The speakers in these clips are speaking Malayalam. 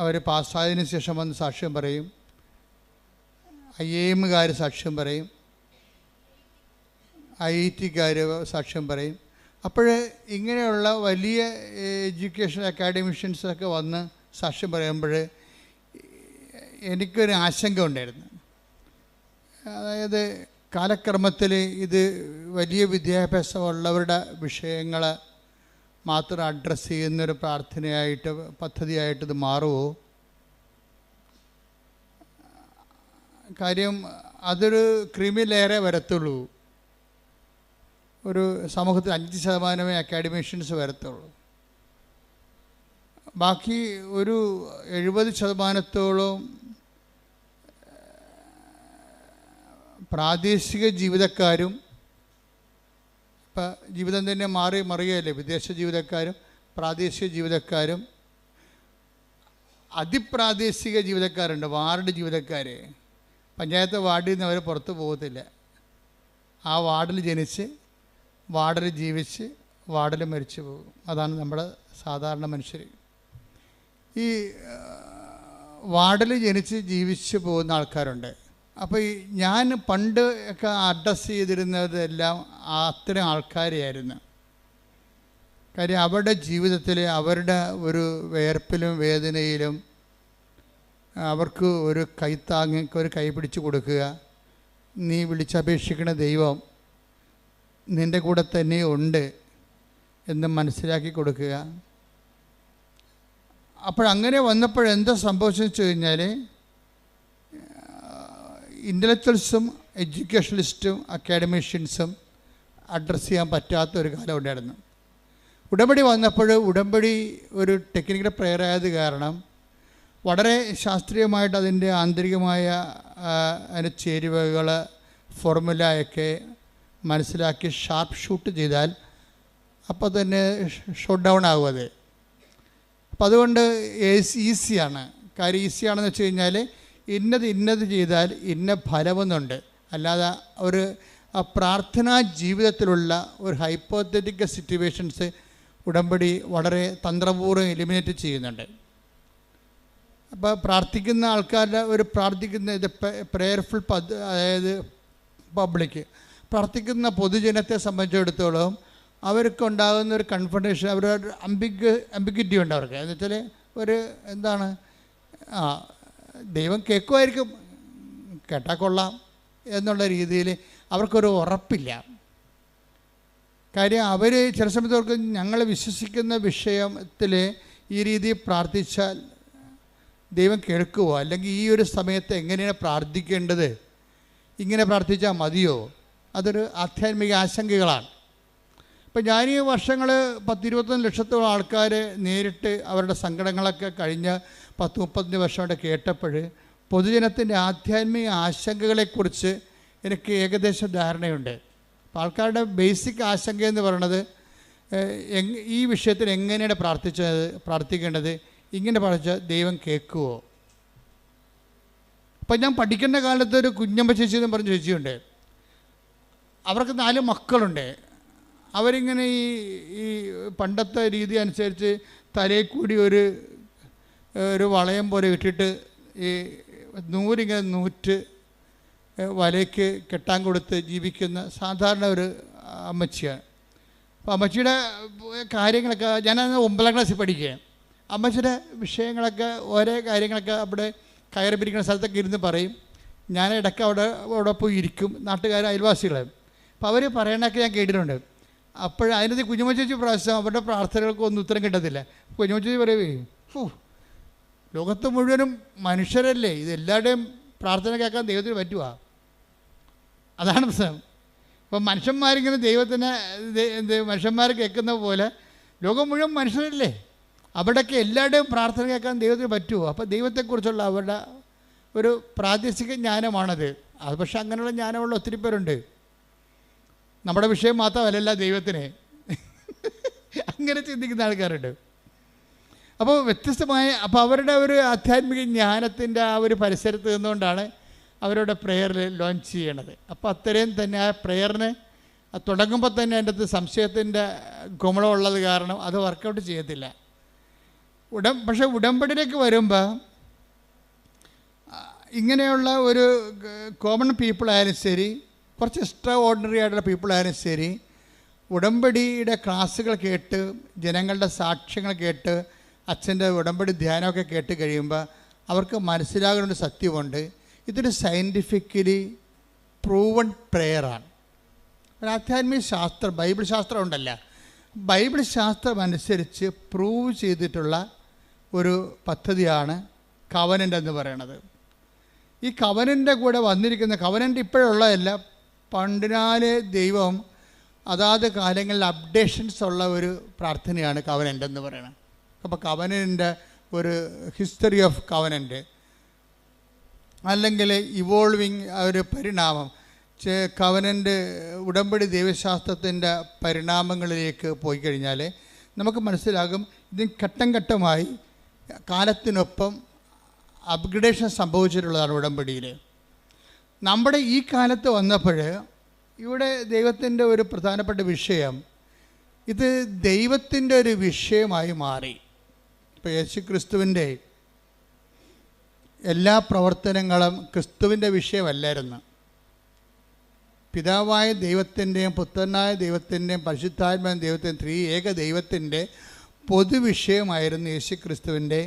അവർ പാസ്സായതിനു ശേഷം വന്ന് സാക്ഷ്യം പറയും, IIM-കാർ സാക്ഷ്യം പറയും, IIT-കാർ സാക്ഷ്യം പറയും. അപ്പോൾ ഇങ്ങനെയുള്ള വലിയ എഡ്യൂക്കേഷൻ അക്കാഡമിഷ്യൻസൊക്കെ വന്ന് സാക്ഷ്യം പറയുമ്പോൾ എനിക്കൊരു ആശങ്ക ഉണ്ടായിരുന്നു. അതായത് കാലക്രമത്തിൽ ഇത് വലിയ വിദ്യാഭ്യാസമുള്ളവരുടെ വിഷയങ്ങൾ മാത്രം അഡ്രസ്സ് ചെയ്യുന്നൊരു പ്രാർത്ഥനയായിട്ട്, പദ്ധതിയായിട്ട് ഇത് മാറുമോ? കാര്യം അതൊരു ക്രിമിലേറെ വരത്തുള്ളൂ. ഒരു സമൂഹത്തിൽ 5% അക്കാഡമിഷ്യൻസ് വരത്തുള്ളൂ. ബാക്കി ഒരു 70% പ്രാദേശിക ജീവിതക്കാരും, ഇപ്പം ജീവിതം തന്നെ മറിയല്ലേ, വിദേശ ജീവിതക്കാരും പ്രാദേശിക ജീവിതക്കാരും അതിപ്രാദേശിക ജീവിതക്കാരുണ്ട്. വാർഡ് ജീവിതക്കാർ, പഞ്ചായത്ത് വാർഡിൽ നിന്ന് അവർ പുറത്ത് പോകത്തില്ല. ആ വാർഡിൽ ജനിച്ച് വാർഡിൽ ജീവിച്ച് വാർഡിൽ മരിച്ചു പോകും. അതാണ് നമ്മുടെ സാധാരണ മനുഷ്യർ. ഈ വാർഡിൽ ജനിച്ച് ജീവിച്ച് പോകുന്ന ആൾക്കാരുണ്ട്. അപ്പോൾ ഈ ഞാൻ പണ്ട് ഒക്കെ അഡ്രസ്സ് ചെയ്തിരുന്നതെല്ലാം അത്തരം ആൾക്കാരെയായിരുന്നു. കാര്യം അവരുടെ ജീവിതത്തിൽ അവരുടെ ഒരു വേർപ്പിലും വേദനയിലും അവർക്ക് ഒരു കൈത്താങ്ങി, ഒരു കൈ പിടിച്ച് കൊടുക്കുക, നീ വിളിച്ചപേക്ഷിക്കുന്ന ദൈവം നിൻ്റെ കൂടെ തന്നെ ഉണ്ട് എന്ന് മനസ്സിലാക്കി കൊടുക്കുക. അപ്പോഴങ്ങനെ വന്നപ്പോഴെന്താ സംഭവിച്ചെന്ന് വെച്ച് കഴിഞ്ഞാൽ, ഇൻ്റലക്ച്വൽസും എഡ്യൂക്കേഷണലിസ്റ്റും അക്കാഡമിഷ്യൻസും അഡ്രസ്സ് ചെയ്യാൻ പറ്റാത്തൊരു കാലം ഉണ്ടായിരുന്നു. ഉടമ്പടി വന്നപ്പോൾ ഉടമ്പടി ഒരു ടെക്നിക്കൽ പ്രെയർ ആയത് കാരണം വളരെ ശാസ്ത്രീയമായിട്ട് അതിൻ്റെ ആന്തരികമായ അതിൻ്റെ ചേരുവകൾ, ഫോർമുലയൊക്കെ മനസ്സിലാക്കി ഷാർപ്പ് ഷൂട്ട് ചെയ്താൽ അപ്പോൾ തന്നെ ഷോട്ട് ഡൗൺ ആകും അത്. അപ്പം അതുകൊണ്ട് ഈസിയാണ്. കാര്യം ഈസിയാണെന്ന് വെച്ച് കഴിഞ്ഞാൽ ഇന്നത് ചെയ്താൽ ഇന്ന ഫലമെന്നുണ്ട്. അല്ലാതെ ഒരു പ്രാർത്ഥനാ ജീവിതത്തിലുള്ള ഒരു ഹൈപ്പോത്തറ്റിക്കൽ സിറ്റുവേഷൻസ് ഉടമ്പടി വളരെ തന്ത്രപൂർവ്വം എലിമിനേറ്റ് ചെയ്യുന്നുണ്ട്. അപ്പോൾ പ്രാർത്ഥിക്കുന്ന ആൾക്കാരുടെ ഒരു പ്രാർത്ഥിക്കുന്ന ഇത് പ്രെയർഫുൾ അതായത് പബ്ലിക് പ്രാർത്ഥിക്കുന്ന പൊതുജനത്തെ സംബന്ധിച്ചിടത്തോളം അവർക്കുണ്ടാകുന്ന ഒരു കൺഫർമേഷൻ, അവരുടെ അംബിഗ്വിറ്റി ഉണ്ട് അവർക്ക്. എന്ന് വെച്ചാൽ ഒരു എന്താണ്, ദൈവം കേൾക്കുമായിരിക്കും, കേട്ടാൽ കൊള്ളാം എന്നുള്ള രീതിയിൽ അവർക്കൊരു ഉറപ്പില്ല. കാര്യം അവർ ചില സമയത്ത് അവർക്ക് ഞങ്ങൾ വിശ്വസിക്കുന്ന വിഷയത്തിൽ ഈ രീതിയിൽ പ്രാർത്ഥിച്ചാൽ ദൈവം കേൾക്കുമോ, അല്ലെങ്കിൽ ഈ ഒരു സമയത്ത് എങ്ങനെയാണ് പ്രാർത്ഥിക്കേണ്ടത്, ഇങ്ങനെ പ്രാർത്ഥിച്ചാൽ മതിയോ, അതൊരു ആധ്യാത്മിക ആശങ്കകളാണ്. ഇപ്പം ഞാൻ ഈ വർഷങ്ങൾ 10-21 ലക്ഷത്തോളം ആൾക്കാർ നേരിട്ട് അവരുടെ സങ്കടങ്ങളൊക്കെ കഴിഞ്ഞ 10-30 വർഷമായിട്ട് കേട്ടപ്പോൾ പൊതുജനത്തിൻ്റെ ആധ്യാത്മിക ആശങ്കകളെക്കുറിച്ച് എനിക്ക് ഏകദേശം ധാരണയുണ്ട്. അപ്പോൾ ആൾക്കാരുടെ ബേസിക് ആശങ്ക എന്ന് പറയുന്നത് ഈ വിഷയത്തിൽ എങ്ങനെയാണ് പ്രാർത്ഥിക്കേണ്ടത്, ഇങ്ങനെ പ്രാർത്ഥിച്ചാൽ ദൈവം കേൾക്കുമോ. അപ്പം ഞാൻ പഠിക്കേണ്ട കാലത്ത് ഒരു കുഞ്ഞമ്മ ചേച്ചി എന്ന് പറഞ്ഞ ചേച്ചിയുണ്ട്. അവർക്ക് 4 മക്കളുണ്ട്. അവരിങ്ങനെ ഈ പണ്ടത്തെ രീതി അനുസരിച്ച് തലയിൽ കൂടി ഒരു വളയം പോലെ ഇട്ടിട്ട് ഈ നൂലിങ്ങനെ നൂറ്റ് വലയ്ക്ക് കെട്ടാൻ കൊടുത്ത് ജീവിക്കുന്ന സാധാരണ ഒരു അമ്മച്ചിയാണ്. അപ്പോൾ അമ്മച്ചിയുടെ കാര്യങ്ങളൊക്കെ ഞാനന്ന് 9ാം ക്ലാസ്സിൽ പഠിക്കുകയാണ്. അമ്മച്ചിയുടെ വിഷയങ്ങളൊക്കെ ഓരോ കാര്യങ്ങളൊക്കെ അവിടെ കയറി പിരിക്കുന്ന സ്ഥലത്തൊക്കെ ഇരുന്ന് പറയും. ഞാൻ ഇടയ്ക്ക് അവിടെ പോയി ഇരിക്കും, നാട്ടുകാർ അയൽവാസികളെ. അപ്പോൾ അവർ പറയണതൊക്കെ ഞാൻ കേട്ടിട്ടുണ്ട്. അപ്പോൾ അതിനകത്ത് കുഞ്ഞുമ്മ ചേച്ചി പ്രാവശ്യം അവരുടെ പ്രാർത്ഥനകൾക്കൊന്നും ഉത്തരം കിട്ടത്തില്ല. കുഞ്ഞുമ്മ ചേച്ചി പറയുവേ, ലോകത്ത് മുഴുവനും മനുഷ്യരല്ലേ, ഇതെല്ലാവരുടെയും പ്രാർത്ഥന കേൾക്കാൻ ദൈവത്തിന് പറ്റുക. അതാണ് പ്രശ്നം. ഇപ്പം മനുഷ്യന്മാരിങ്ങനെ ദൈവത്തിന് മനുഷ്യന്മാർ കേൾക്കുന്ന പോലെ ലോകം മുഴുവൻ മനുഷ്യരല്ലേ, അവിടെയൊക്കെ എല്ലാവരുടെയും പ്രാർത്ഥന കേൾക്കാൻ ദൈവത്തിന് പറ്റുമോ? അപ്പോൾ ദൈവത്തെക്കുറിച്ചുള്ള അവരുടെ ഒരു പ്രാദേശിക ജ്ഞാനമാണത്. അത് പക്ഷേ അങ്ങനെയുള്ള ജ്ഞാനമുള്ള ഒത്തിരി പേരുണ്ട്. നമ്മുടെ വിഷയം മാത്രമല്ല ദൈവത്തിന്, അങ്ങനെ ചിന്തിക്കുന്ന ആൾക്കാരുണ്ട്. അപ്പോൾ വ്യത്യസ്തമായ, അപ്പോൾ അവരുടെ ഒരു ആധ്യാത്മിക ജ്ഞാനത്തിൻ്റെ ആ ഒരു പരിസരത്ത് നിന്നുകൊണ്ടാണ് അവരുടെ പ്രെയറിൽ ലോഞ്ച് ചെയ്യണത്. അപ്പോൾ അത്രയും തന്നെ ആ പ്രെയറിന് തുടങ്ങുമ്പോൾ തന്നെ അതിൻ്റെ അകത്ത് സംശയത്തിൻ്റെ ഗുമളമുള്ളത് കാരണം അത് വർക്കൗട്ട് ചെയ്യത്തില്ല. പക്ഷേ ഉടമ്പടിയിലേക്ക് വരുമ്പോൾ ഇങ്ങനെയുള്ള ഒരു കോമൺ പീപ്പിൾ ആയാലും ശരി, കുറച്ച് എക്സ്ട്രാ ഓർഡിനറി ആയിട്ടുള്ള പീപ്പിൾ ആയാലും ശരി, ഉടമ്പടിയുടെ ക്ലാസ്സുകൾ കേട്ട്, ജനങ്ങളുടെ സാക്ഷ്യങ്ങൾ കേട്ട്, അച്ഛൻ്റെ ഉടമ്പടി ധ്യാനമൊക്കെ കേട്ട് കഴിയുമ്പോൾ അവർക്ക് മനസ്സിലാകുന്ന ഒരു സത്യമുണ്ട്. ഇതൊരു സയൻറ്റിഫിക്കലി പ്രൂവൺ പ്രെയറാണ്. ഒരു ആധ്യാത്മിക ശാസ്ത്രം, ബൈബിൾ ശാസ്ത്രം ഉണ്ടല്ല, ബൈബിൾ ശാസ്ത്രം അനുസരിച്ച് പ്രൂവ് ചെയ്തിട്ടുള്ള ഒരു പദ്ധതിയാണ് കവനൻ്റ് എന്ന് പറയുന്നത്. ഈ കവനൻ്റെ കൂടെ വന്നിരിക്കുന്ന കവനൻ്റ് ഇപ്പോഴുള്ളതല്ല, പണ്ടിനാലെ ദൈവം അതാത് കാലങ്ങളിൽ അപ്ഡേഷൻസ് ഉള്ള ഒരു പ്രാർത്ഥനയാണ് കവനൻ്റ് എന്ന് പറയുന്നത്. അപ്പോൾ കവനൻ്റെ ഒരു ഹിസ്റ്ററി ഓഫ് കവനൻ്റ് അല്ലെങ്കിൽ ഇവോൾവിങ് ഒരു പരിണാമം, കവനൻ്റ് ഉടമ്പടി ദൈവശാസ്ത്രത്തിൻ്റെ പരിണാമങ്ങളിലേക്ക് പോയി കഴിഞ്ഞാൽ നമുക്ക് മനസ്സിലാകും ഇതിന് ഘട്ടം ഘട്ടമായി കാലത്തിനൊപ്പം അപ്ഗ്രഡേഷൻ സംഭവിച്ചിട്ടുള്ളതാണ് ഉടമ്പടിയിൽ. നമ്മുടെ ഈ കാലത്ത് വന്നപ്പോൾ ഇവിടെ ദൈവത്തിൻ്റെ ഒരു പ്രധാനപ്പെട്ട വിഷയം, ഇത് ദൈവത്തിൻ്റെ ഒരു വിഷയമായി മാറി. ഇപ്പോൾ യേശു ക്രിസ്തുവിൻ്റെ എല്ലാ പ്രവർത്തനങ്ങളും ക്രിസ്തുവിൻ്റെ വിഷയമല്ലായിരുന്നു. പിതാവായ ദൈവത്തിൻ്റെയും പുത്രനായ ദൈവത്തിൻ്റെയും പരിശുദ്ധാത്മാവായ ദൈവത്തിൻ്റെയും ത്രിയേക ദൈവത്തിൻ്റെ പൊതുവിഷയമായിരുന്നു യേശു ക്രിസ്തുവിൻ്റെ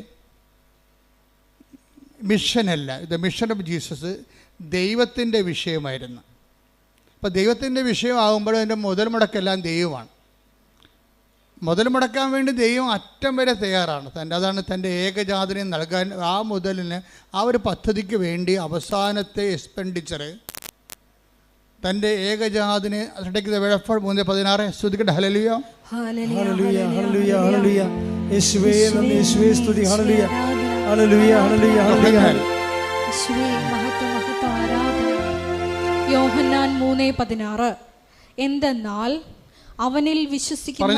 മിഷനല്ല. ദ മിഷൻ ഓഫ് ജീസസ് ദൈവത്തിൻ്റെ വിഷയമായിരുന്നു. അപ്പോൾ ദൈവത്തിൻ്റെ വിഷയമാകുമ്പോൾ അതിൻ്റെ മുതൽ മുടക്കെല്ലാം ദൈവമാണ്. മുതൽ മുടക്കാൻ വേണ്ടി ദൈവം അറ്റം വരെ തയ്യാറാണ്. അതാണ് തൻ്റെ ഏകജാതനെ നൽകാൻ. ആ മുതലിന് ആ ഒരു പദ്ധതിക്ക് വേണ്ടി അവസാനത്തെ എക്സ്പെൻഡിച്ചർ തൻ്റെ ഏകജാതിനെ 3:16 സ്തുതിക്കട്ടെ. ഹല്ലേലൂയ ഹല്ലേലൂയ ഹല്ലേലൂയ ഹല്ലേലൂയ യേശുവേ നന്ദി, യേശുവേ സ്തുതി. ഹല്ലേലൂയ ഹല്ലേലൂയ ഹല്ലേലൂയ ഹല്ലേലൂയ യേശുവേ മഹത്വം മഹത്വം ആരാധന. യോഹന്നാൻ 3:16 എന്തെന്നാൽ അവനിൽ വിശ്വസിക്കുന്ന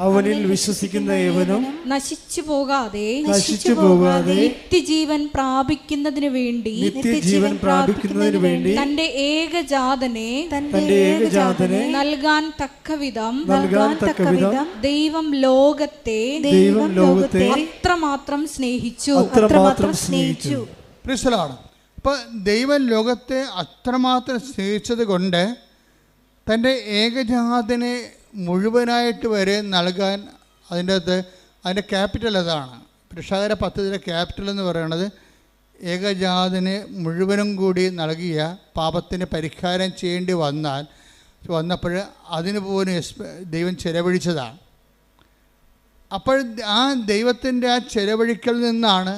അവനിൽ വിശ്വസിക്കുന്ന ഏവനും നശിച്ചു പോകാതെ നിത്യജീവൻ പ്രാപിക്കുന്നതിന് വേണ്ടി തന്റെ ഏകജാതനെ നൽകാൻ തക്കവിധം ദൈവം ലോകത്തെ അത്രമാത്രം സ്നേഹിച്ചു. അപ്പോൾ ദൈവം ലോകത്തെ അത്രമാത്രം സ്നേഹിച്ചത് കൊണ്ട് തൻ്റെ ഏകജാതനെ മുഴുവനായിട്ട് വരെ നൽകാൻ അതിൻ്റെ ക്യാപിറ്റൽ അതാണ്. രക്ഷാകര പദ്ധതിയുടെ ക്യാപിറ്റൽ എന്ന് പറയുന്നത് ഏകജാതനെ മുഴുവനും കൂടി നൽകിയ പാപത്തിന് പരിഹാരം ചെയ്യേണ്ടി വന്നപ്പോൾ അതിന് പോലും ദൈവം ചെലവഴിച്ചതാണ്. അപ്പോൾ ആ ദൈവത്തിൻ്റെ ആ ചെലവഴിക്കൽ നിന്നാണ്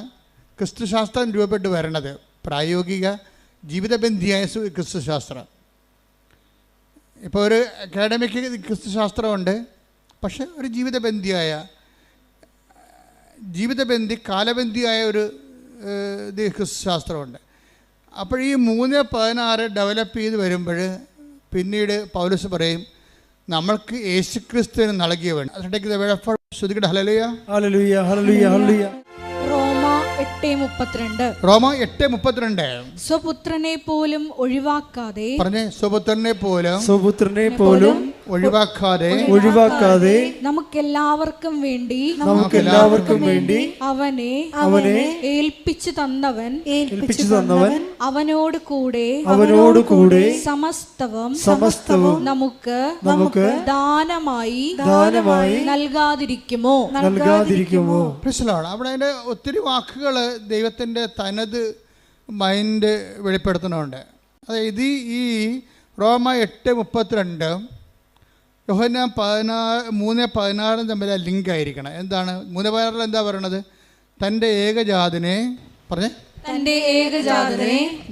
ക്രിസ്തുശാസ്ത്രം രൂപപ്പെട്ട് വരണത്. പ്രായോഗിക ജീവിതബന്ധിയായ ക്രിസ്തുശാസ്ത്രം. ഇപ്പോൾ ഒരു അക്കാഡമിക് ക്രിസ്തുശാസ്ത്രമുണ്ട്, പക്ഷെ ഒരു ജീവിതബന്ധി കാലബന്ധിയായ ഒരു ക്രിസ്തുശാസ്ത്രമുണ്ട്. അപ്പോൾ ഈ 3:16 ഡെവലപ്പ് ചെയ്ത് വരുമ്പോൾ പിന്നീട് പൗലോസ് പറയും നമ്മൾക്ക് യേശുക്രിസ്തുവിന് നൽകിയവൻ. ശ്രുതിക്കട്ടെ. Hallelujah hallelujah hallelujah hallelujah. റോമ 8:32 സ്വപുത്രനെ പോലും ഒഴിവാക്കാതെ നമുക്കെല്ലാവർക്കും വേണ്ടി അവനെ ഏൽപ്പിച്ചു തന്നവൻ അവനോട് കൂടെ സമസ്തവും നമുക്ക് ദാനമായി നൽകാതിരിക്കുമോ? അവിടെ അതിൻ്റെ ഒത്തിരി വാക്കുകൾ ദൈവത്തിൻ്റെ തനത് മൈൻഡ് വെളിപ്പെടുത്തുന്നുണ്ട്. അതായത് ഈ റോമ 8:32 യോഹന്നാൻ 3:16 തമ്മിൽ ലിങ്ക് ആയിരിക്കണം. എന്താണ് 3:16 എന്താ പറയണത്? തൻ്റെ ഏകജാതനെ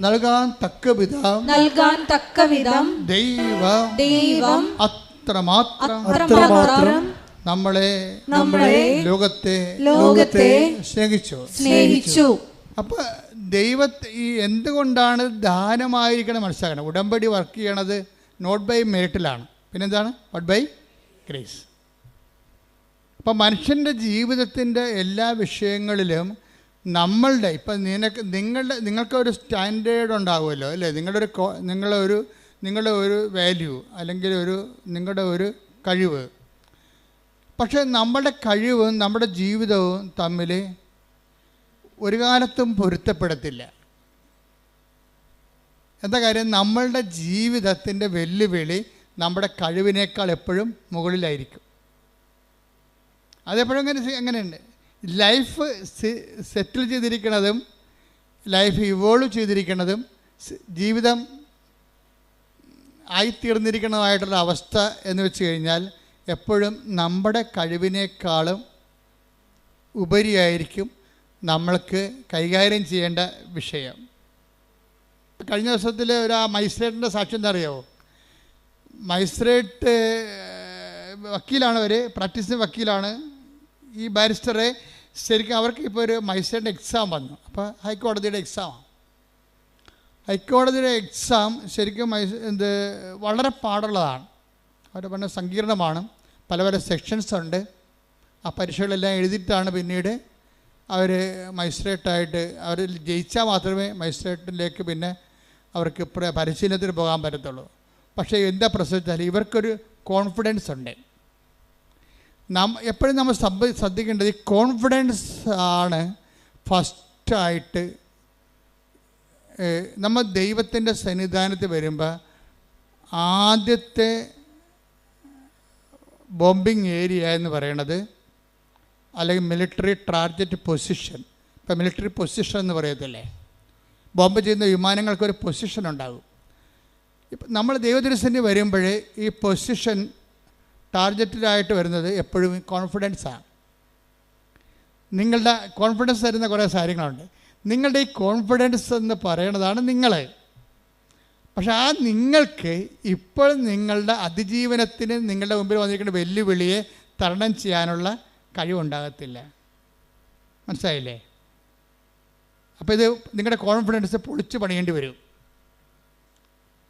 നൽകാൻ തക്കവിധം ദൈവം അത്രമാത്രം നമ്മളെ ലോകത്തെ സ്നേഹിച്ചു. അപ്പൊ ഈ എന്തുകൊണ്ടാണ് ദാനമായിരിക്കണം മനസ്സിലാക്കണം. ഉടമ്പടി വർക്ക് ചെയ്യണത് നോട്ട് ബൈ മെറിറ്റിലാണ്, പിന്നെന്താണ്? But by grace. അപ്പം മനുഷ്യൻ്റെ ജീവിതത്തിൻ്റെ എല്ലാ വിഷയങ്ങളിലും നമ്മളുടെ ഇപ്പം നിങ്ങൾക്കൊരു സ്റ്റാൻഡേർഡ് ഉണ്ടാകുമല്ലോ അല്ലേ? നിങ്ങളുടെ ഒരു വാല്യൂ അല്ലെങ്കിൽ നിങ്ങളുടെ ഒരു കഴിവ്. പക്ഷേ നമ്മുടെ കഴിവും നമ്മുടെ ജീവിതവും തമ്മിൽ ഒരു കാലത്തും പൊരുത്തപ്പെടത്തില്ല. എന്താ കാര്യം? നമ്മളുടെ ജീവിതത്തിൻ്റെ വെല്ലുവിളി നമ്മുടെ കഴിവിനേക്കാൾ എപ്പോഴും മുകളിലായിരിക്കും. അതെപ്പോഴും അങ്ങനെയുണ്ട്. ലൈഫ് സെറ്റിൽ ചെയ്തിരിക്കുന്നതും ലൈഫ് ഇവോൾവ് ചെയ്തിരിക്കുന്നതും ജീവിതം ആയിത്തീർന്നിരിക്കുന്നതായിട്ടുള്ള അവസ്ഥ എന്ന് വെച്ച് കഴിഞ്ഞാൽ എപ്പോഴും നമ്മുടെ കഴിവിനേക്കാളും ഉപരിയായിരിക്കും നമ്മൾക്ക് കൈകാര്യം ചെയ്യേണ്ട വിഷയം. കഴിഞ്ഞ ദിവസത്തിൽ ഒരു മജിസ്ട്രേറ്റിൻ്റെ സാക്ഷ്യം എന്താ അറിയാമോ? മജിസ്ട്രേറ്റ് വക്കീലാണ്, അവർ പ്രാക്ടീസിങ് വക്കീലാണ്. ഈ ബാരിസ്റ്ററെ ശരിക്കും അവർക്ക് ഇപ്പോൾ ഒരു മജിസ്ട്രേറ്റിൻ്റെ എക്സാം വന്നു. അപ്പോൾ ഹൈക്കോടതിയുടെ എക്സാമാണ്. ഹൈക്കോടതിയുടെ എക്സാം ശരിക്കും വളരെ പാടുള്ളതാണ്. അവർ പറഞ്ഞ സങ്കീർണമാണ്. പല പല സെക്ഷൻസ് ഉണ്ട്. ആ പരീക്ഷകളെല്ലാം എഴുതിയിട്ടാണ് പിന്നീട് അവർ മജിസ്ട്രേറ്റായിട്ട് അവർ ജയിച്ചാൽ മാത്രമേ മജിസ്ട്രേറ്റിലേക്ക് പിന്നെ അവർക്ക് പരിശീലനത്തിന് പോകാൻ പറ്റത്തുള്ളൂ. പക്ഷേ എന്താ പ്രശ്നം വെച്ചാൽ ഇവർക്കൊരു കോൺഫിഡൻസ് ഉണ്ട്. എപ്പോഴും നമ്മൾ ശ്രദ്ധിക്കേണ്ടത് ഈ കോൺഫിഡൻസ് ആണ് ഫസ്റ്റായിട്ട്. നമ്മൾ ദൈവത്തിൻ്റെ സന്നിധാനത്തിൽ വരുമ്പോൾ ആദ്യത്തെ ബോംബിങ് ഏരിയ എന്ന് പറയണത്, അല്ലെങ്കിൽ മിലിറ്ററി ടാർഗറ്റ് പൊസിഷൻ. ഇപ്പം മിലിറ്ററി പൊസിഷൻ എന്ന് പറയത്തില്ലേ, ബോംബ് ചെയ്യുന്ന വിമാനങ്ങൾക്കൊരു പൊസിഷൻ ഉണ്ടാകും. ഇപ്പം നമ്മൾ ദൈവദർശനം വരുമ്പോൾ ഈ പൊസിഷൻ ടാർഗറ്റിലായിട്ട് വരുന്നത് എപ്പോഴും കോൺഫിഡൻസാണ്. നിങ്ങളുടെ കോൺഫിഡൻസ് തരുന്ന കുറേ കാര്യങ്ങളുണ്ട്. നിങ്ങളുടെ ഈ കോൺഫിഡൻസ് എന്ന് പറയണതാണ് നിങ്ങൾ. പക്ഷെ ആ നിങ്ങൾക്ക് ഇപ്പോൾ നിങ്ങളുടെ അതിജീവനത്തിന് നിങ്ങളുടെ മുമ്പിൽ വന്നിരിക്കുന്ന വെല്ലുവിളിയെ തരണം ചെയ്യാനുള്ള കഴിവുണ്ടാകത്തില്ല. മനസ്സിലായില്ലേ? അപ്പോൾ ഇത് നിങ്ങളുടെ കോൺഫിഡൻസ് പൊളിച്ച് പണിയേണ്ടി വരും.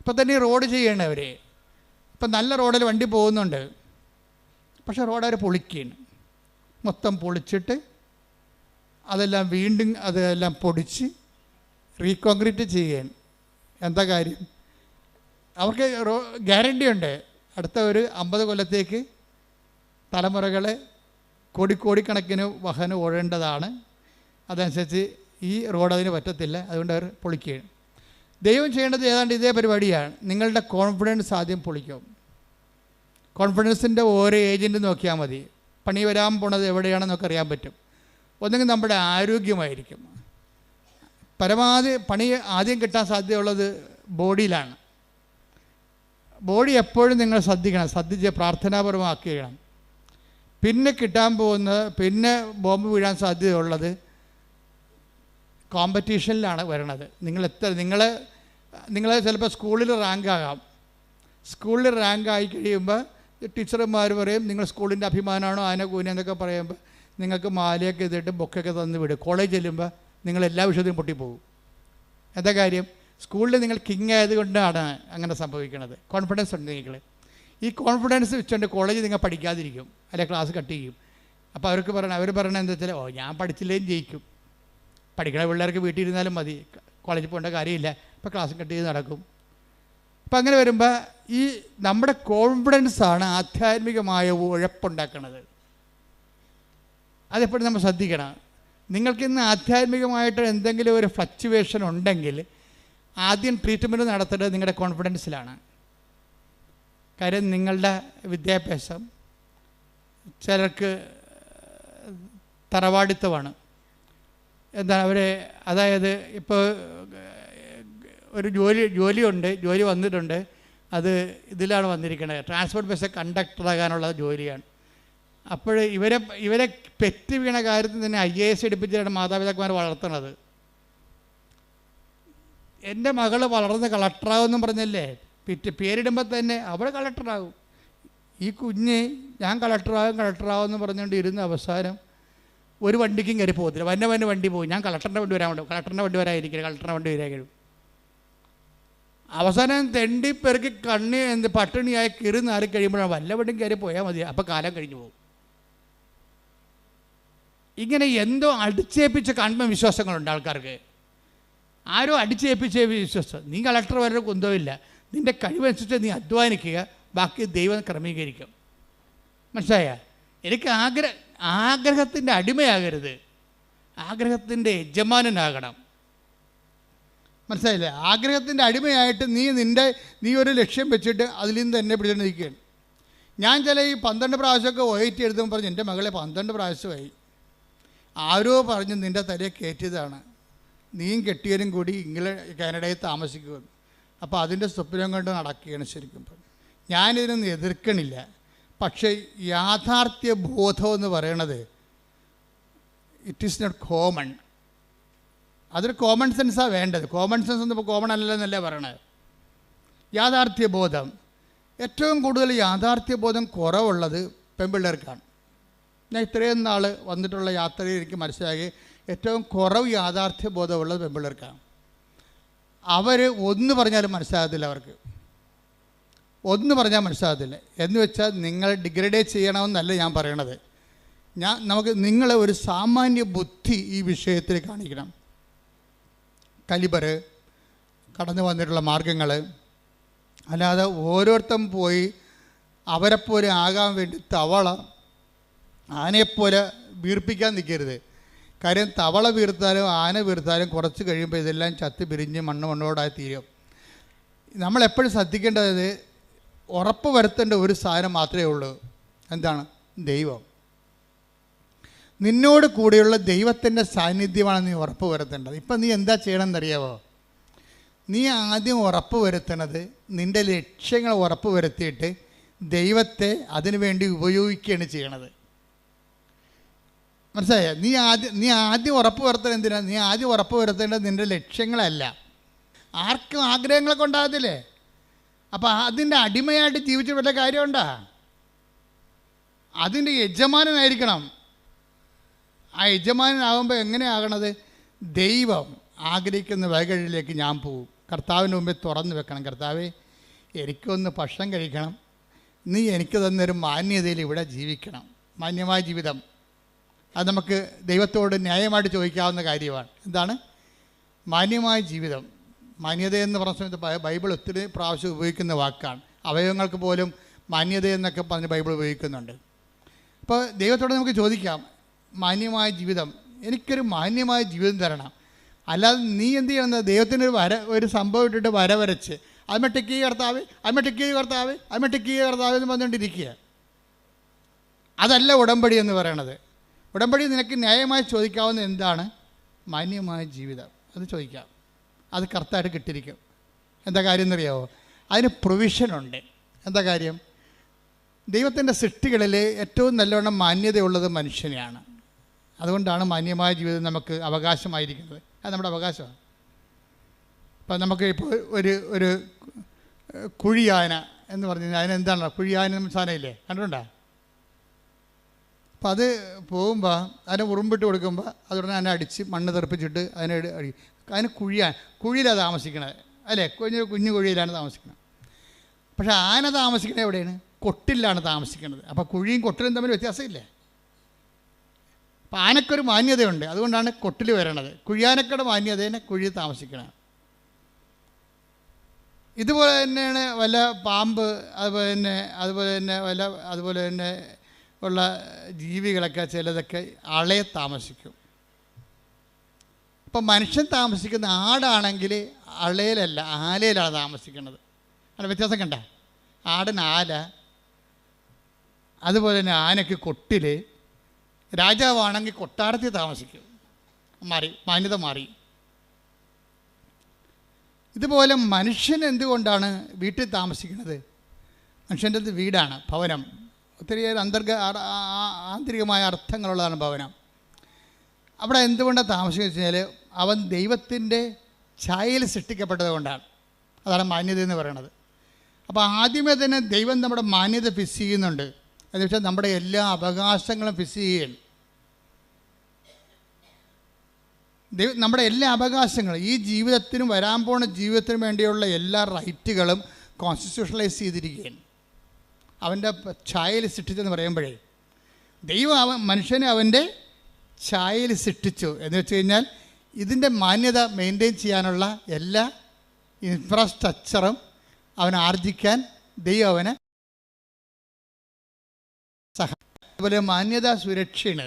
ഇപ്പം തന്നെ റോഡ് ചെയ്യണം അവർ. ഇപ്പം നല്ല റോഡിൽ വണ്ടി പോകുന്നുണ്ട്, പക്ഷേ റോഡ് അവർ പൊളിക്കുകയാണ്. മൊത്തം പൊളിച്ചിട്ട് അതെല്ലാം വീണ്ടും അതെല്ലാം പൊടിച്ച് റീകോൺക്രീറ്റ് ചെയ്യുകയാണ്. എന്താ കാര്യം? അവർക്ക് ഗ്യാരണ്ടി ഉണ്ട്, അടുത്ത ഒരു 50 കൊല്ലത്തേക്ക് തലമുറകളെ കോടിക്കണക്കിന് വാഹനം ഓടേണ്ടതാണ്. അതനുസരിച്ച് ഈ റോഡ് അതിന് പറ്റത്തില്ല, അതുകൊണ്ട് അവർ പൊളിക്കുകയാണ്. ദൈവം ചെയ്യേണ്ടത് ഏതാണ്ട് ഇതേ പരിപാടിയാണ്. നിങ്ങളുടെ കോൺഫിഡൻസ് ആദ്യം പൊളിക്കും. കോൺഫിഡൻസിൻ്റെ ഓരോ ഏജൻറ്റ് നോക്കിയാൽ മതി, പണി വരാൻ പോണത് എവിടെയാണെന്നൊക്കെ അറിയാൻ പറ്റും. ഒന്നെങ്കിൽ നമ്മുടെ ആരോഗ്യമായിരിക്കും. പരമാവധി പണി ആദ്യം കിട്ടാൻ സാധ്യതയുള്ളത് ബോഡിയിലാണ്. ബോഡി എപ്പോഴും നിങ്ങൾ ശ്രദ്ധിച്ച് പ്രാർത്ഥനാപരമാക്കുകയാണ്. പിന്നെ കിട്ടാൻ പോകുന്നത്, പിന്നെ ബോംബ് വീഴാൻ സാധ്യതയുള്ളത് കോമ്പറ്റീഷനിലാണ് വരണത്. നിങ്ങൾ ചിലപ്പോൾ സ്കൂളിൽ റാങ്കാകാം. സ്കൂളിൽ റാങ്കായി കഴിയുമ്പോൾ ടീച്ചർമാർ പറയും നിങ്ങൾ സ്കൂളിൻ്റെ അഭിമാനമാണോ ആന കൂന എന്നൊക്കെ പറയുമ്പോൾ നിങ്ങൾക്ക് മാലയൊക്കെ ചെയ്തിട്ട് ബൊക്കൊക്കെ തന്ന് വിടും. കോളേജ് ചെല്ലുമ്പോൾ നിങ്ങൾ എല്ലാ വിഷയത്തിലും പൊട്ടിപ്പോകും. എന്താ കാര്യം? സ്കൂളിൽ നിങ്ങൾ കിങ് ആയതുകൊണ്ടാണ് അങ്ങനെ സംഭവിക്കുന്നത്. കോൺഫിഡൻസ് ഉണ്ട് നിങ്ങൾ. ഈ കോൺഫിഡൻസ് വെച്ചുകൊണ്ട് കോളേജിൽ നിങ്ങൾ പഠിക്കാതിരിക്കും, അല്ലെങ്കിൽ ക്ലാസ് കട്ട് ചെയ്യും. അപ്പോൾ അവർ പറയണത് എന്താ വെച്ചാൽ, ഞാൻ പഠിച്ചില്ലേലും ജയിക്കും, പഠിക്കണ പിള്ളേർക്ക് വീട്ടിൽ ഇരുന്നാലും മതി, കോളേജിൽ പോകേണ്ട കാര്യമില്ല, ഇപ്പോൾ ക്ലാസ് കട്ട് ചെയ്ത് നടക്കും. അപ്പം അങ്ങനെ വരുമ്പോൾ ഈ നമ്മുടെ കോൺഫിഡൻസാണ് ആധ്യാത്മികമായ ഉഴപ്പുണ്ടാക്കുന്നത്. അതെപ്പോഴും നമ്മൾ ശ്രദ്ധിക്കണം. നിങ്ങൾക്കിന്ന് ആധ്യാത്മികമായിട്ട് എന്തെങ്കിലും ഒരു ഫ്ലക്ച്വേഷൻ ഉണ്ടെങ്കിൽ ആദ്യം ട്രീറ്റ്മെൻറ്റ് നടത്തേണ്ടത് നിങ്ങളുടെ കോൺഫിഡൻസിലാണ്. കാര്യം നിങ്ങളുടെ വിദ്യാഭ്യാസം ചിലർക്ക് തറവാടിത്തമാണ്. എന്താണ് അതായത് ഇപ്പോൾ ഒരു ജോലിയുണ്ട്, ജോലി വന്നിട്ടുണ്ട്, അത് ഇതിലാണ് വന്നിരിക്കുന്നത്, ട്രാൻസ്പോർട്ട് ബസ് കണ്ടക്ടറാകാനുള്ള ജോലിയാണ്. അപ്പോൾ ഇവരെ പെറ്റ് വീണ കാര്യത്തിൽ തന്നെ IAS എടുപ്പിച്ചിട്ടാണ് മാതാപിതാക്കന്മാർ വളർത്തുന്നത്. എൻ്റെ മകൾ വളർന്ന് കളക്ടറാകുമെന്നും പറഞ്ഞല്ലേ, പേരിടുമ്പോൾ തന്നെ അവൾ കളക്ടറാകും. ഈ കുഞ്ഞ് ഞാൻ കളക്ടറാകും എന്ന് പറഞ്ഞുകൊണ്ട് ഇരുന്ന അവസാനം ഒരു വണ്ടിക്കും കയറി പോകത്തില്ല. വന്ന വണ്ടി പോകും, ഞാൻ കളക്ടറിൻ്റെ വണ്ടി വരാതിരിക്കില്ല, കളക്ടറിൻ്റെ വണ്ടി വരാൻ കഴിയും. അവസാനം തെണ്ടിപ്പെറുക്കി പട്ടിണിയായി കയറി നാറി കഴിയുമ്പോഴാണ് വല്ല വണ്ടിയും കയറി പോയാൽ മതി, അപ്പോൾ കാലം കഴിഞ്ഞു പോകും. ഇങ്ങനെ എന്തോ അടിച്ചേൽപ്പിച്ച ആത്മവിശ്വാസങ്ങളുണ്ട് ആൾക്കാർക്ക്. ആരോ അടിച്ചേൽപ്പിച്ച വിശ്വാസം. നീ കളക്ടർ വരെ കുന്തമില്ല, നിൻ്റെ കഴിവനുസരിച്ച് നീ അധ്വാനിക്കുക, ബാക്കി ദൈവം ക്രമീകരിക്കും. മനസ്സിലായ? എനിക്ക് ആഗ്രഹത്തിൻ്റെ അടിമയാകരുത്, ആഗ്രഹത്തിൻ്റെ യജമാനനാകണം. മനസ്സിലായില്ലേ? ആഗ്രഹത്തിൻ്റെ അടിമയായിട്ട് നീ ഒരു ലക്ഷ്യം വെച്ചിട്ട് അതിൽ നിന്ന് തന്നെ പിടിച്ചിട്ട് നിൽക്കുകയാണ്. ഞാൻ ഈ 12 പ്രാവശ്യമൊക്കെ OIT എഴുതുമ്പോൾ പറഞ്ഞു, എൻ്റെ മകളെ 12 പ്രാവശ്യമായി, ആരോ പറഞ്ഞ് നിൻ്റെ തലയെ കയറ്റിയതാണ്, നീയും കെട്ടിയവരും കൂടി കാനഡയിൽ താമസിക്കുമെന്ന്. അപ്പോൾ അതിൻ്റെ സ്വപ്നം കൊണ്ട് നടക്കുകയാണ്. ശരിക്കും ഞാനിതിനൊന്നും എതിർക്കണില്ല. പക്ഷേ യാഥാർത്ഥ്യ ബോധം എന്ന് പറയണത് ഇറ്റ് ഈസ് നോട്ട് കോമൺ. അതൊരു കോമൺ സെൻസാണ് വേണ്ടത്. കോമൺ സെൻസ് ഒന്നും ഇപ്പോൾ കോമൺ അല്ലല്ലെന്നല്ല പറയണത്. യാഥാർത്ഥ്യ ബോധം, ഏറ്റവും കൂടുതൽ യാഥാർത്ഥ്യ ബോധം കുറവുള്ളത് പെൺപിള്ളേർക്കാണ്. ഞാൻ ഇത്രയും നാൾ വന്നിട്ടുള്ള യാത്രയിൽ എനിക്ക് മനസ്സിലാക്കി ഏറ്റവും കുറവ് യാഥാർത്ഥ്യ ബോധമുള്ളത് പെൺപിള്ളേർക്കാണ്. അവർ ഒന്ന് പറഞ്ഞാലും മനസ്സിലാകത്തില്ല, അവർക്ക് ഒന്ന് പറഞ്ഞാൽ മനസ്സിലാകത്തില്ല. എന്ന് വെച്ചാൽ നിങ്ങൾ ഡിഗ്രഡേറ്റ് ചെയ്യണമെന്നല്ല ഞാൻ പറയണത്. നിങ്ങളെ ഒരു സാമാന്യ ബുദ്ധി ഈ വിഷയത്തിൽ കാണിക്കണം. കലിബർ, കടന്നു വന്നിട്ടുള്ള മാർഗങ്ങൾ, അല്ലാതെ ഓരോരുത്തരും പോയി അവരെപ്പോലെ ആകാൻ വേണ്ടി തവള ആനയെപ്പോലെ വീർപ്പിക്കാൻ നിൽക്കരുത്. കാര്യം തവള വീർത്താലും ആന വീർത്താലും കുറച്ച് കഴിയുമ്പോൾ ഇതെല്ലാം ചത്ത് പിരിഞ്ഞ് മണ്ണോടായി തീരും. നമ്മളെപ്പോഴും ശ്രദ്ധിക്കേണ്ടത് ഉറപ്പ് വരുത്തേണ്ട ഒരു സാധനം മാത്രമേ ഉള്ളൂ. എന്താണ്? ദൈവം. നിന്നോട് കൂടെയുള്ള ദൈവത്തിൻ്റെ സാന്നിധ്യമാണ് നീ ഉറപ്പ് വരുത്തേണ്ടത്. ഇപ്പം നീ എന്താ ചെയ്യണമെന്നറിയാമോ? നീ ആദ്യം ഉറപ്പ് വരുത്തണത് നിൻ്റെ ലക്ഷ്യങ്ങൾ ഉറപ്പ് വരുത്തിയിട്ട് ദൈവത്തെ അതിനു വേണ്ടി ഉപയോഗിക്കുകയാണ് ചെയ്യണത്. മനസ്സിലായോ? നീ ആദ്യം ഉറപ്പ് വരുത്തേണ്ടത് എന്തിനാണ്? നീ ആദ്യം ഉറപ്പ് വരുത്തേണ്ടത് നിൻ്റെ ലക്ഷ്യങ്ങളല്ല. ആർക്കും ആഗ്രഹങ്ങളൊക്കെ ഉണ്ടാകത്തില്ലേ? അപ്പോൾ അതിൻ്റെ അടിമയായിട്ട് ജീവിച്ച വല്ല കാര്യമുണ്ടോ? അതിൻ്റെ യജമാനനായിരിക്കണം. ആ യജമാനനാകുമ്പോൾ എങ്ങനെയാകണത്? ദൈവം ആഗ്രഹിക്കുന്ന വഴികളിലേക്ക് ഞാൻ പോകും. കർത്താവിൻ്റെ മുമ്പിൽ തുറന്നു വെക്കണം. കർത്താവേ, എനിക്കൊന്ന് ഭക്ഷണം കഴിക്കണം, നീ എനിക്ക് തന്നൊരു മാന്യതയിൽ ഇവിടെ ജീവിക്കണം. മാന്യമായ ജീവിതം അത് നമുക്ക് ദൈവത്തോട് ന്യായമായിട്ട് ചോദിക്കാവുന്ന കാര്യമാണ്. എന്താണ് മാന്യമായ ജീവിതം? മാന്യതയെന്ന് പറഞ്ഞ സമയത്ത് ബൈബിൾ ഒത്തിരി പ്രാവശ്യം ഉപയോഗിക്കുന്ന വാക്കാണ്. അവയവങ്ങൾക്ക് പോലും മാന്യതയെന്നൊക്കെ പറഞ്ഞ് ബൈബിൾ ഉപയോഗിക്കുന്നുണ്ട്. അപ്പോൾ ദൈവത്തോട് നമുക്ക് ചോദിക്കാം, മാന്യമായ ജീവിതം, എനിക്കൊരു മാന്യമായ ജീവിതം തരണം. അല്ലാതെ നീ എന്ത് ചെയ്യണം? ദൈവത്തിന് ഒരു സംഭവം ഇട്ടിട്ട് വരച്ച് അമ്മട്ടിക്ക് കർത്താവ് എന്ന് പറഞ്ഞുകൊണ്ടിരിക്കുക. അതല്ല ഉടമ്പടി എന്ന് പറയണത്. ഉടമ്പടി നിനക്ക് ന്യായമായി ചോദിക്കാവുന്ന എന്താണ്? മാന്യമായ ജീവിതം. അത് ചോദിക്കാം. അത് കർത്താവായിട്ട് കിട്ടിയിരിക്കും. എന്താ കാര്യം എന്നറിയാമോ? അതിന് പ്രൊവിഷനുണ്ട്. എന്താ കാര്യം? ദൈവത്തിൻ്റെ സൃഷ്ടികളിൽ ഏറ്റവും നല്ലവണ്ണം മാന്യതയുള്ളത് മനുഷ്യനെയാണ്. അതുകൊണ്ടാണ് മാന്യമായ ജീവിതം നമുക്ക് അവകാശമായിരിക്കുന്നത്. അത് നമ്മുടെ അവകാശമാണ്. ഇപ്പം നമുക്ക് ഇപ്പോൾ ഒരു കുഴിയാന എന്ന് പറഞ്ഞു കഴിഞ്ഞാൽ അതിനെന്താണ്? കുഴിയാന സാധനമില്ലേ, കണ്ടിട്ടുണ്ടോ? അപ്പം അത് പോകുമ്പോൾ അതിനെ ഉറുമ്പിട്ട് കൊടുക്കുമ്പോൾ അതുടനെ അതിനെ അടിച്ച് മണ്ണ് തെറിപ്പിച്ചിട്ട് അതിന് കുഴിയിലാണ് താമസിക്കണത്, അല്ലേ? കുഞ്ഞു കുഴിയിലാണ് താമസിക്കുന്നത്. പക്ഷേ ആന താമസിക്കുന്നത് എവിടെയാണ്? കൊട്ടിലാണ് താമസിക്കുന്നത്. അപ്പോൾ കുഴിയും കൊട്ടിലും തമ്മിൽ വ്യത്യാസമില്ലേ? അപ്പം ആനക്കൊരു മാന്യതയുണ്ട്. അതുകൊണ്ടാണ് കൊട്ടിൽ വരണത്. കുഴിയാനക്കയുടെ മാന്യതേനെ കുഴിയിൽ താമസിക്കണം. ഇതുപോലെ തന്നെയാണ് വല്ല പാമ്പ്, അതുപോലെ തന്നെ ഉള്ള ജീവികളൊക്കെ ചിലതൊക്കെ അളയെ താമസിക്കും. ഇപ്പം മനുഷ്യൻ താമസിക്കുന്ന ആടാണെങ്കിൽ അളയിലല്ല, ആലയിലാണ് താമസിക്കുന്നത്. അതിന് വ്യത്യാസം കണ്ട? ആടിന് ആല, അതുപോലെ തന്നെ ആനയ്ക്ക് കൊട്ടിൽ, രാജാവാണെങ്കിൽ കൊട്ടാരത്തിൽ താമസിക്കും. മാന്യത മാറി. ഇതുപോലെ മനുഷ്യൻ എന്തുകൊണ്ടാണ് വീട്ടിൽ താമസിക്കുന്നത്? മനുഷ്യൻ്റെ വീടാണ്, ഭവനം. ഒത്തിരിയേറെ ആന്തരികമായ അർത്ഥങ്ങളുള്ളതാണ് ഭവനം. അവിടെ എന്തുകൊണ്ടാണ് താമസിക്കുന്നത് വെച്ച് കഴിഞ്ഞാൽ അവൻ ദൈവത്തിൻ്റെ ഛായയിൽ സൃഷ്ടിക്കപ്പെട്ടത് കൊണ്ടാണ്. അതാണ് മാന്യത എന്ന് പറയുന്നത്. അപ്പോൾ ആദ്യമേ തന്നെ ദൈവം നമ്മുടെ മാന്യത ഫിക്സ് ചെയ്യുന്നുണ്ട്. എന്ന് വെച്ചാൽ നമ്മുടെ എല്ലാ അവകാശങ്ങളും ഫിക്സ് ചെയ്യുകയാണ്. നമ്മുടെ എല്ലാ അവകാശങ്ങളും, ഈ ജീവിതത്തിനും വരാൻ പോണ ജീവിതത്തിനും വേണ്ടിയുള്ള എല്ലാ റൈറ്റുകളും കോൺസ്റ്റിറ്റ്യൂഷണലൈസ് ചെയ്തിരിക്കുകയാണ്. അവൻ്റെ ഛായയിൽ സൃഷ്ടിച്ചെന്ന് പറയുമ്പോഴേ ദൈവം മനുഷ്യനെ അവൻ്റെ ഛായയിൽ സൃഷ്ടിച്ചു എന്ന് വെച്ച് കഴിഞ്ഞാൽ ഇതിൻ്റെ മാന്യത മെയിൻറ്റെയിൻ ചെയ്യാനുള്ള എല്ലാ ഇൻഫ്രാസ്ട്രക്ചറും അവൻ ആർജിക്കാൻ ദൈവം അവനെ അതുപോലെ മാന്യത സുരക്ഷയാണ്.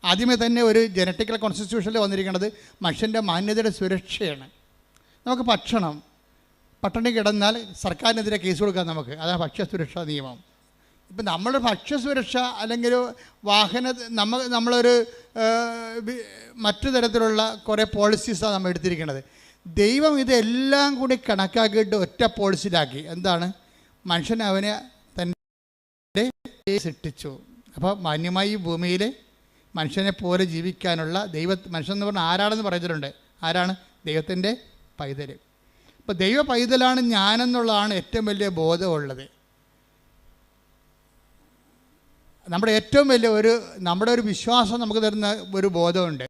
ആദ്യമേ തന്നെ ഒരു ജനറ്റിക്കൽ കോൺസ്റ്റിറ്റ്യൂഷനിൽ വന്നിരിക്കുന്നത് മനുഷ്യൻ്റെ മാന്യതയുടെ സുരക്ഷയാണ്. നമുക്ക് പട്ടിണി കിടന്നാൽ സർക്കാരിനെതിരെ കേസ് കൊടുക്കാം നമുക്ക്. അതാണ് ഭക്ഷ്യസുരക്ഷാ നിയമം. ഇപ്പം നമ്മുടെ ഭക്ഷ്യസുരക്ഷ അല്ലെങ്കിൽ നമ്മളൊരു മറ്റു തരത്തിലുള്ള കുറേ പോളിസീസാണ് നമ്മൾ എടുത്തിരിക്കുന്നത്. ദൈവം ഇതെല്ലാം കൂടി കണക്കാക്കിയിട്ട് ഒറ്റ പോളിസിയിലാക്കി. എന്താണ്? മനുഷ്യൻ അവനെ തൻ്റെ സൃഷ്ടിച്ചു. അപ്പോൾ മാന്യമായി ഈ ഭൂമിയിൽ മനുഷ്യനെ പോലെ ജീവിക്കാനുള്ള മനുഷ്യൻ എന്ന് പറഞ്ഞാൽ ആരാണെന്ന് പറഞ്ഞിട്ടുണ്ട്. ആരാണ്? ദൈവത്തിൻ്റെ പൈതൽ. അപ്പോൾ ദൈവ പൈതലാണ് ഞാനെന്നുള്ളതാണ് ഏറ്റവും വലിയ ബോധമുള്ളത്. നമ്മുടെ ഏറ്റവും വലിയ നമ്മുടെ ഒരു വിശ്വാസം നമുക്ക് തരുന്ന ഒരു ബോധമുണ്ട്.